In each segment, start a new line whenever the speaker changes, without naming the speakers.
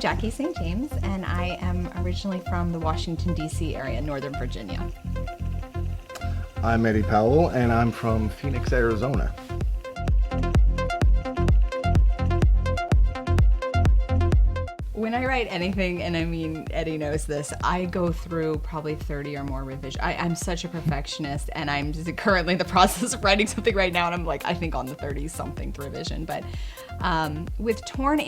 Jacky St. James, and I am originally from the Washington, D.C. area, Northern Virginia.
I'm Eddie Powell, and I'm from Phoenix, Arizona.
When I write anything, and I mean, Eddie knows this, I go through probably 30 or more revisions. I'm such a perfectionist, and I'm just currently in the process of writing something right now, and I'm like, I think on the 30-something revision. But with Torn,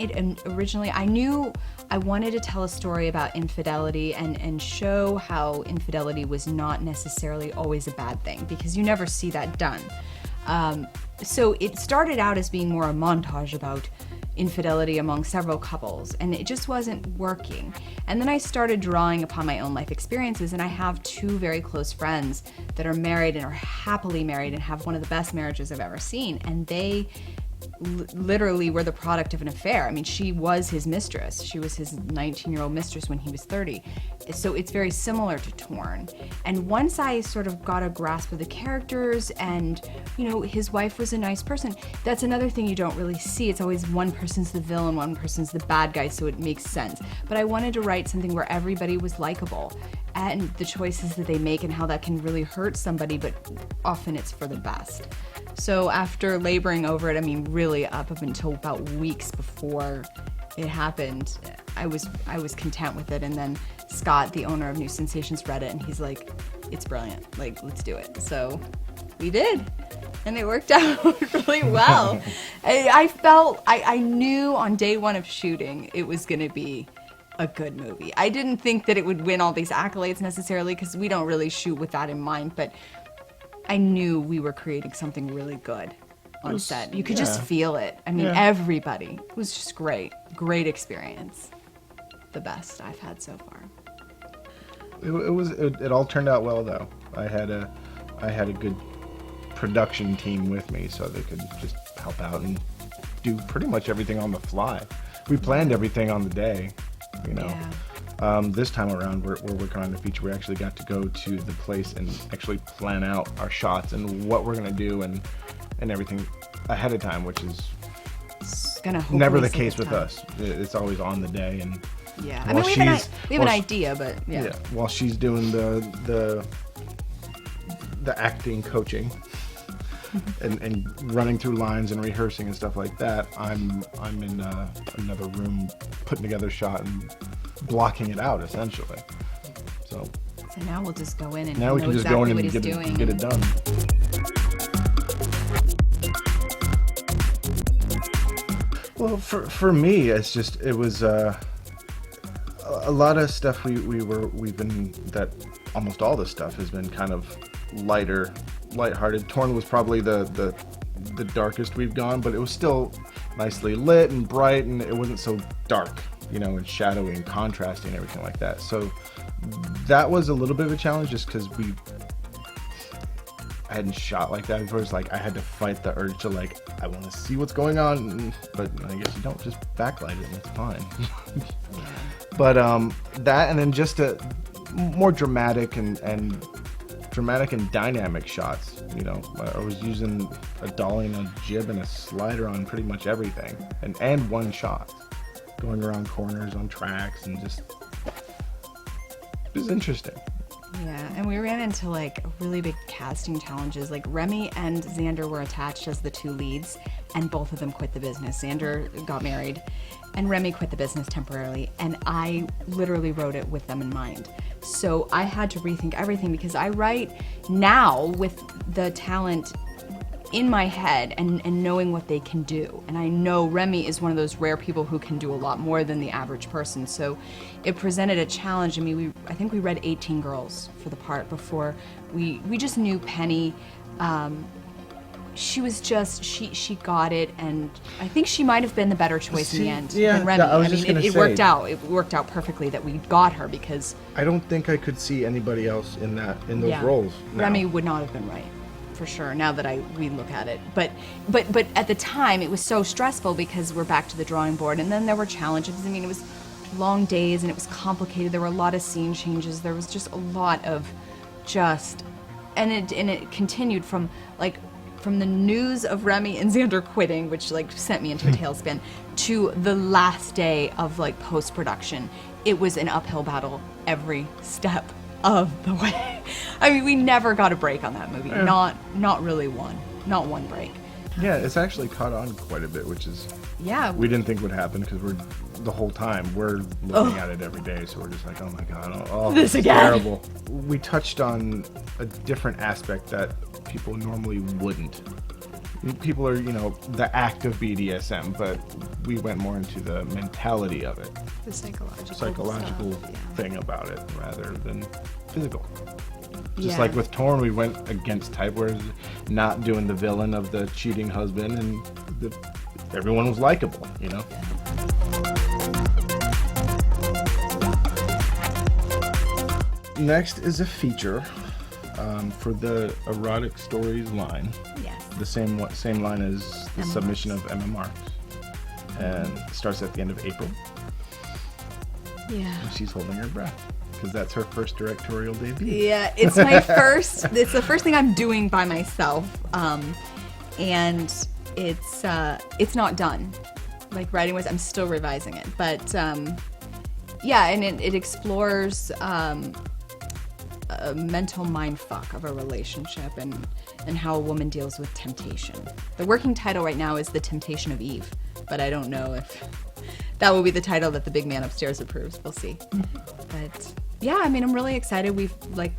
originally, I knew I wanted to tell a story about infidelity and show how infidelity was not necessarily always a bad thing, because you never see that done. So it started out as being more a montage about infidelity among several couples, and it just wasn't working. And then I started drawing upon my own life experiences, and I have two very close friends that are married and are happily married and have one of the best marriages I've ever seen, and they literally were the product of an affair. I mean, she was his mistress. She was his 19-year-old mistress when he was 30. So it's very similar to Torn. And once I sort of got a grasp of the characters and, you know, his wife was a nice person, that's another thing you don't really see. It's always one person's the villain, one person's the bad guy, so it makes sense. But I wanted to write something where everybody was likable, and the choices that they make and how that can really hurt somebody, but often it's for the best. So after laboring over it, I mean, really up until about weeks before it happened, I was content with it. And then Scott, the owner of New Sensations, read it, and he's like, it's brilliant, like, let's do it. So we did, and it worked out really well. I knew on day one of shooting it was gonna be a good movie. I didn't think that it would win all these accolades necessarily, because we don't really shoot with that in mind, but I knew we were creating something really good on set. You could just feel it. I mean, everybody. It was just great. Great experience. The best I've had so far.
It all turned out well, though. I had a good production team with me, so they could just help out and do pretty much everything on the fly. We planned everything on the day, you know.
Yeah.
This time around, we're working on the feature. We actually got to go to the place and actually plan out our shots and what we're gonna do and everything ahead of time, which is never the case with us. It's always on the day. And
yeah, I mean, we have an idea, but yeah.
While she's doing the acting coaching and running through lines and rehearsing and stuff like that, I'm in another room putting together a shot and blocking it out, essentially. So
now we'll just go in and
now we can just go in and get it done. Well, for me, it was a lot of stuff we've been, that almost all this stuff has been kind of lighthearted. Torn was probably the darkest we've gone, but it was still nicely lit and bright, and it wasn't so dark, you know, and shadowy and contrasty and everything like that. So that was a little bit of a challenge, just because I hadn't shot like that before. It's like I had to fight the urge to, like, I want to see what's going on, but I guess you don't, just backlight it and it's fine. But that, and then just a more dramatic and dynamic shots. You know, I was using a dolly and a jib and a slider on pretty much everything, and one shot, going around corners on tracks, and just, it was interesting.
Yeah, and we ran into like really big casting challenges. Like Remy and Xander were attached as the two leads, and both of them quit the business. Xander got married, and Remy quit the business temporarily, and I literally wrote it with them in mind. So I had to rethink everything, because I write now with the talent in my head and knowing what they can do. And I know Remy is one of those rare people who can do a lot more than the average person. So it presented a challenge. I mean, I think we read 18 girls for the part before we just knew Penny. She was just, she got it, and I think she might have been the better choice in the end than Remy. I mean, it worked out. It worked out perfectly that we got her, because
I don't think I could see anybody else in those roles now.
Remy would not have been right, for sure, now that we look at it. But at the time, it was so stressful, because we're back to the drawing board, and then there were challenges. I mean, it was long days, and it was complicated. There were a lot of scene changes. There was just a lot of and it continued from the news of Remy and Xander quitting, which like sent me into a tailspin, to the last day of like post-production, it was an uphill battle every step of the way. I mean, we never got a break on that movie.
Yeah.
Not really one. Not one break.
Yeah, it's actually caught on quite a bit, which is
Yeah.
we didn't think would happen because the whole time we're looking at it every day, so we're just like, oh my god,
This
is
again.
terrible. We touched on a different aspect that people normally wouldn't. People are, the act of BDSM, but we went more into the mentality of it,
The psychological
psychological
stuff,
thing about it rather than physical. Just
Yeah.
like with Torn, we went against type, where not doing the villain of the cheating husband, and everyone was likable, Next is a feature for the erotic stories line.
Yes.
The same line as the
MMRs.
submission of MMR, and it starts at the end of April.
Yeah.
And she's holding her breath because that's her first directorial debut.
Yeah, it's my first. It's the first thing I'm doing by myself, and it's not done. Like writing was, I'm still revising it, but yeah, and it explores a mental mind fuck of a relationship and how a woman deals with temptation. The working title right now is The Temptation of Eve, but I don't know if that will be the title that the big man upstairs approves. We'll see. But yeah, I mean, I'm really excited. We've like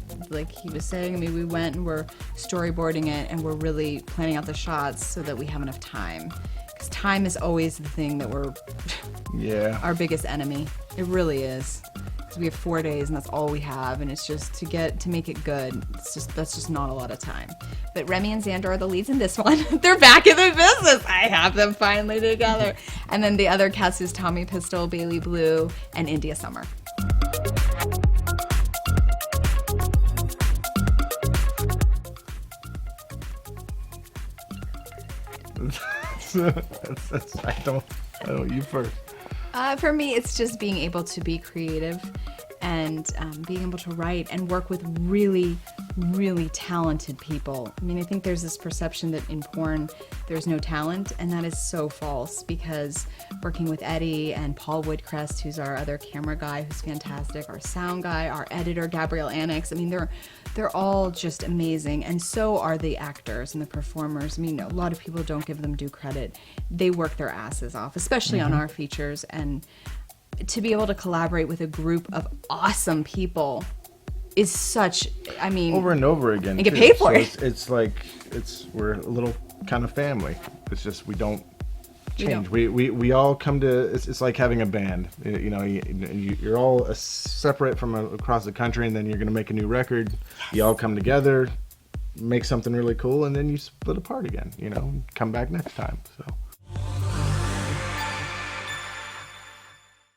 he was saying, I mean, we went and we're storyboarding it and we're really planning out the shots so that we have enough time. Because time is always the thing that we're our biggest enemy. It really is. Because we have 4 days and that's all we have, and it's just to make it good. That's just not a lot of time. But Remy and Xander are the leads in this one. They're back in the business. I have them finally together. And then the other cast is Tommy Pistol, Bailey Blue, and India Summer.
I don't. You first.
For me, it's just being able to be creative and being able to write and work with really, really talented people. I mean, I think there's this perception that in porn there's no talent, and that is so false, because working with Eddie and Paul Woodcrest, who's our other camera guy, who's fantastic, our sound guy, our editor, Gabrielle Annex, I mean, they're all just amazing, and so are the actors and the performers. I mean, a lot of people don't give them due credit. They work their asses off, especially on our features, and to be able to collaborate with a group of awesome people is such, I mean,
over and over again.
And get paid for it.
It's like we're a little kind of family. It's just we don't change.
We
We all come to. It's like having a band. You're all separate from across the country, and then you're gonna make a new record. Yes. You all come together, make something really cool, and then you split apart again. Come back next time. So.